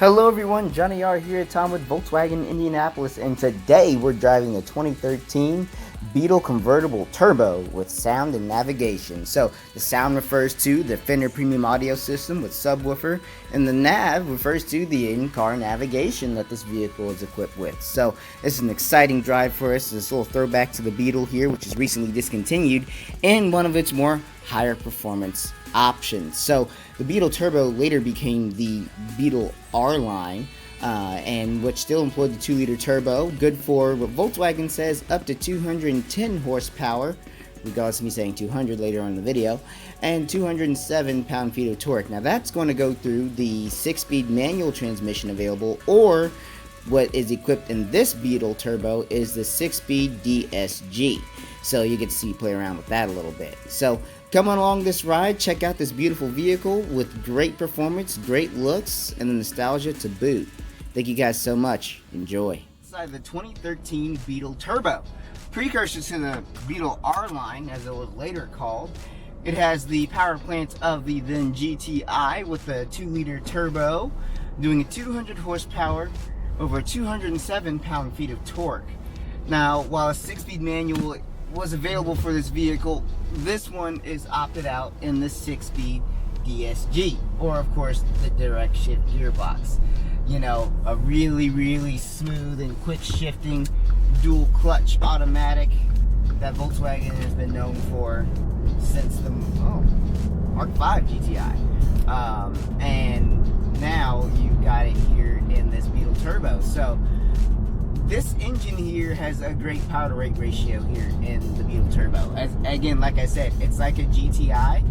Hello everyone, Johnny R here at Tom with Volkswagen Indianapolis, and today we're driving the 2013 Beetle Convertible Turbo with sound and navigation. So the sound refers to the Fender premium audio system with subwoofer, and the nav refers to the in-car navigation that this vehicle is equipped with. So this is an exciting drive for us. This little throwback to the Beetle here, which is recently discontinued, and one of its more higher performance options. So the Beetle Turbo later became the Beetle R line, and which still employed the 2-liter turbo, good for what Volkswagen says up to 210 horsepower, regardless of me saying 200 later on in the video, and 207 pound-feet of torque. Now that's going to go through the 6-speed manual transmission available, or what is equipped in this Beetle Turbo is the 6-speed DSG. So you get to see play around with that a little bit. So come on along this ride, check out this beautiful vehicle with great performance, great looks, and the nostalgia to boot. Thank you guys so much. Enjoy. Inside the 2013 Beetle Turbo, precursor to the Beetle R line, as it was later called. It has the power plant of the then GTI with a 2-liter turbo, doing a 200 horsepower, over 207 pound-feet of torque. Now, while a 6-speed manual was available for this vehicle, this one is opted out in the 6-speed DSG, or of course the direct shift gearbox. You know, a really smooth and quick shifting dual clutch automatic that Volkswagen has been known for since the Mark V GTI, and now you've got it here in this Beetle Turbo. So this engine here has a great power to weight ratio here in the Beetle Turbo. Again, like I said, it's like a GTI,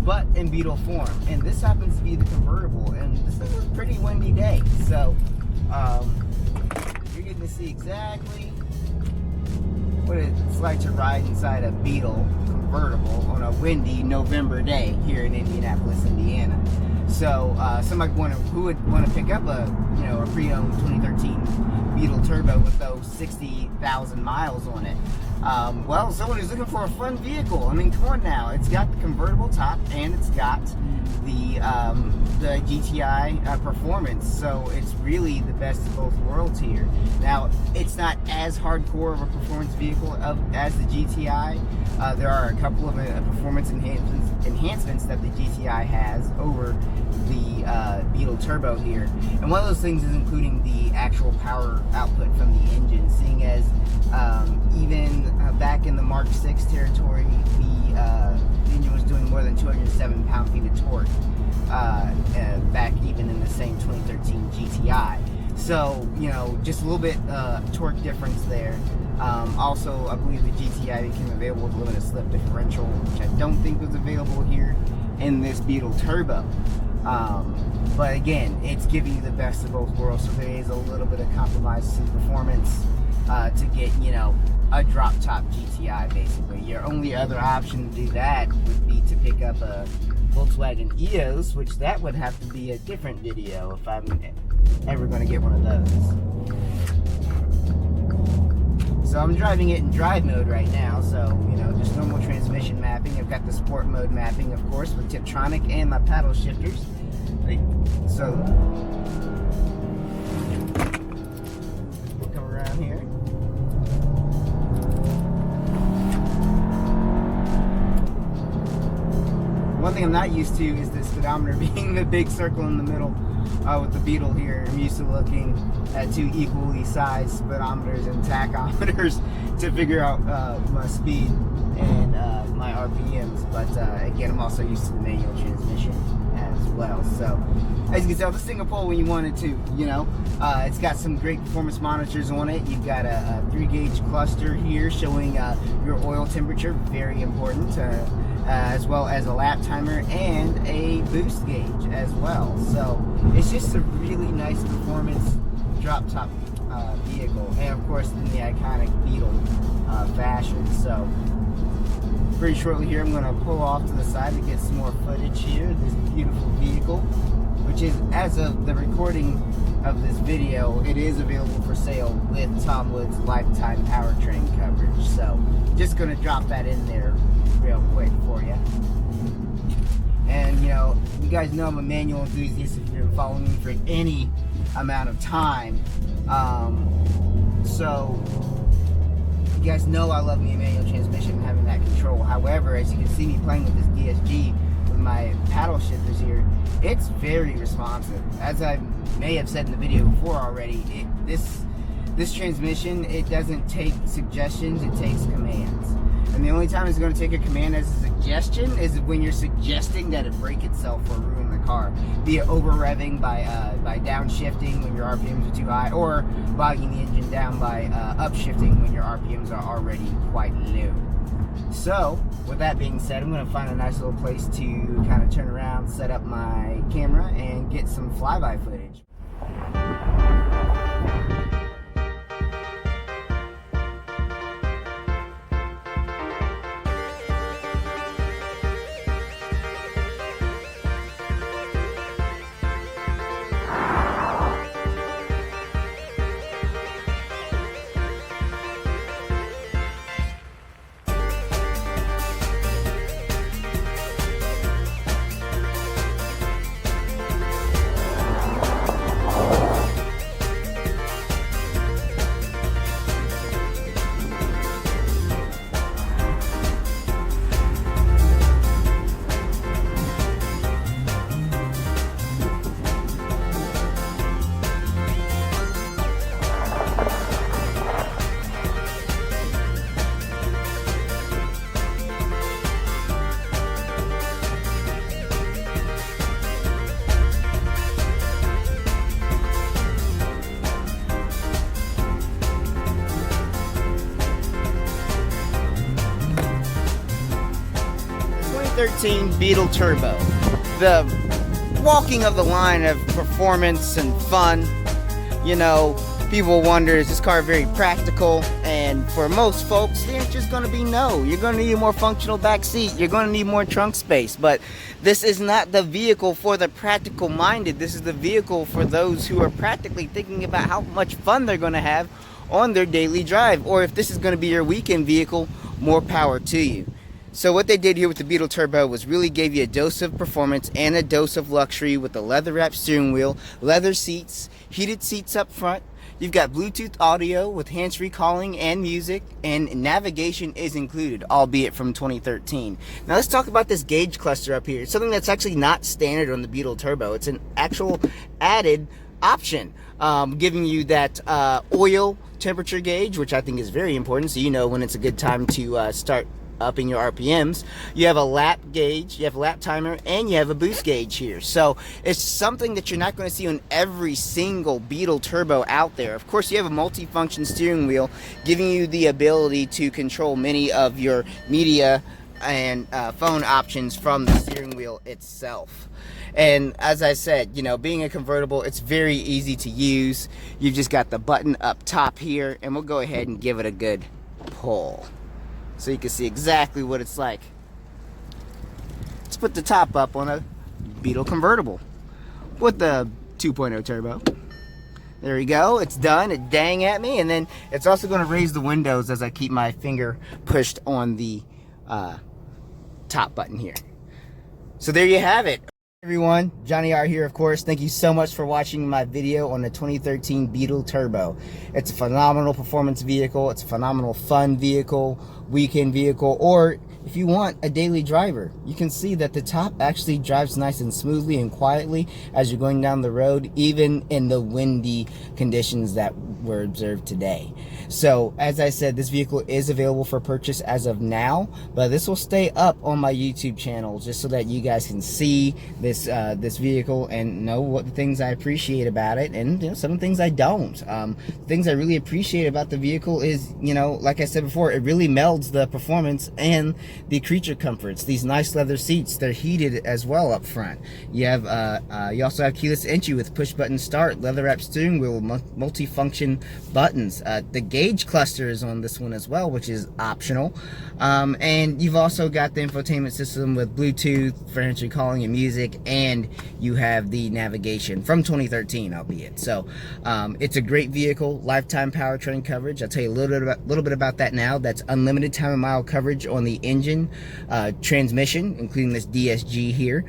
but in Beetle form. And this happens to be the convertible, and this is a pretty windy day. So you're getting to see exactly what it's like to ride inside a Beetle convertible on a windy November day here in Indianapolis, Indiana. So somebody who would want to pick up a pre-owned 2013 Beetle Turbo with those 60,000 miles on it. Well, someone who's looking for a fun vehicle. I mean, come on now. It's got the convertible top and it's got the GTI performance. So it's really the best of both worlds here. Now, it's not as hardcore of a performance vehicle as the GTI. There are a couple of performance enhancements that the GTI has over the Beetle Turbo here, and one of those things is including the actual power output from the engine, seeing as even back in the Mark VI territory, the engine was doing more than 207 pound-feet of torque back even in the same 2013 GTI. So, you know, just a little bit torque difference there. Also, I believe the GTI became available with limited slip differential, which I don't think was available here in this Beetle Turbo. But again, it's giving you the best of both worlds, so there is a little bit of compromise in performance to get, you know, a drop top GTI basically. Your only other option to do that would be to pick up a Volkswagen EOS, which that would have to be a different video if I'm ever going to get one of those. So I'm driving it in drive mode right now, so, you know, just normal transmission mapping. I've got the sport mode mapping, of course, with Tiptronic and my paddle shifters. So we'll come around here. One thing I'm not used to is the speedometer being the big circle in the middle with the Beetle here. I'm used to looking at two equally sized speedometers and tachometers to figure out my speed and my RPMs. But again, I'm also used to the manual transmission as well. So as you can tell, this thing will pull when you want it to, you know. It's got some great performance monitors on it. You've got a 3-gauge cluster here showing your oil temperature, very important, as well as a lap timer and a boost gauge as well. So it's just a really nice performance drop top vehicle, and of course in the iconic Beetle fashion. So pretty shortly here I'm going to pull off to the side to get some more footage here of this beautiful vehicle, which is, as of the recording of this video, it is available for sale with Tom Wood's lifetime powertrain coverage. So just going to drop that in there real quick for you. And you know, we guys know I'm a manual enthusiast if you've been following me for any amount of time. So you guys know I love me a manual transmission and having that control. However, as you can see me playing with this DSG with my paddle shifters here, it's very responsive. As I may have said in the video before already, this transmission, it doesn't take suggestions, it takes commands. And the only time it's going to take a command as a suggestion is when you're suggesting that it break itself or ruin the car. Be it over revving by downshifting when your RPMs are too high, or bogging the engine down by upshifting when your RPMs are already quite low. So, with that being said, I'm going to find a nice little place to kind of turn around, set up my camera, and get some flyby footage. Beetle Turbo, the walking of the line of performance and fun. You know, people wonder, is this car very practical? And for most folks, the answer is going to be no. You're going to need a more functional back seat. You're going to need more trunk space. But this is not the vehicle for the practical minded. This is the vehicle for those who are practically thinking about how much fun they're going to have on their daily drive. Or if this is going to be your weekend vehicle, more power to you. So what they did here with the Beetle Turbo was really gave you a dose of performance and a dose of luxury with the leather wrapped steering wheel, leather seats, heated seats up front. You've got Bluetooth audio with hands-free calling and music, and navigation is included, albeit from 2013. Now let's talk about this gauge cluster up here. It's something that's actually not standard on the Beetle Turbo. It's an actual added option, giving you that oil temperature gauge, which I think is very important, so you know when it's a good time to start upping your RPMs. You have a lap gauge, you have a lap timer, and you have a boost gauge here. So it's something that you're not going to see on every single Beetle Turbo out there. Of course, you have a multi-function steering wheel giving you the ability to control many of your media and phone options from the steering wheel itself. And as I said, you know, being a convertible, it's very easy to use. You've just got the button up top here, and we'll go ahead and give it a good pull so you can see exactly what it's like. Let's put the top up on a Beetle convertible with the 2.0 turbo. There we go, it's done. It dang at me, and then it's also going to raise the windows as I keep my finger pushed on the top button here. So there you have it. Everyone, Johnny R here, of course. Thank you so much for watching my video on the 2013 Beetle Turbo. It's a phenomenal performance vehicle. It's a phenomenal fun vehicle, weekend vehicle, or if you want a daily driver. You can see that the top actually drives nice and smoothly and quietly as you're going down the road, even in the windy conditions that were observed today. So as I said, this vehicle is available for purchase as of now, but this will stay up on my YouTube channel just so that you guys can see this this vehicle and know what the things I appreciate about it, and you know, some things I don't. Things I really appreciate about the vehicle is, you know, like I said before, it really melds the performance and the creature comforts. These nice leather seats, they're heated as well up front. You have you also have keyless entry with push button start, leather wrapped steering wheel, multi-function buttons. The gauge cluster is on this one as well, which is optional. And you've also got the infotainment system with Bluetooth for hands-free calling and music, and you have the navigation from 2013, albeit. So it's a great vehicle, lifetime powertrain coverage. I'll tell you a little bit about that now. That's unlimited time and mile coverage on the engine engine, transmission, including this DSG here,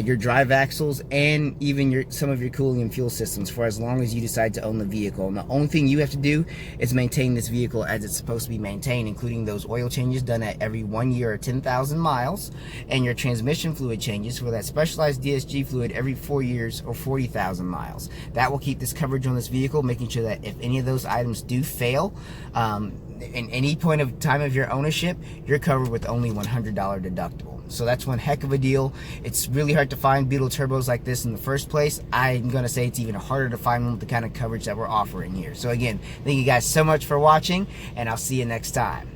your drive axles, and even some of your cooling and fuel systems for as long as you decide to own the vehicle. And the only thing you have to do is maintain this vehicle as it's supposed to be maintained, including those oil changes done at every 1 year or 10,000 miles, and your transmission fluid changes for that specialized DSG fluid every 4 years or 40,000 miles. That will keep this coverage on this vehicle, making sure that if any of those items do fail in any point of time of your ownership, you're covered with only $100 deductible. So that's one heck of a deal. It's really hard to find Beetle turbos like this in the first place. I'm gonna say it's even harder to find one with the kind of coverage that we're offering here. So again, thank you guys so much for watching, and I'll see you next time.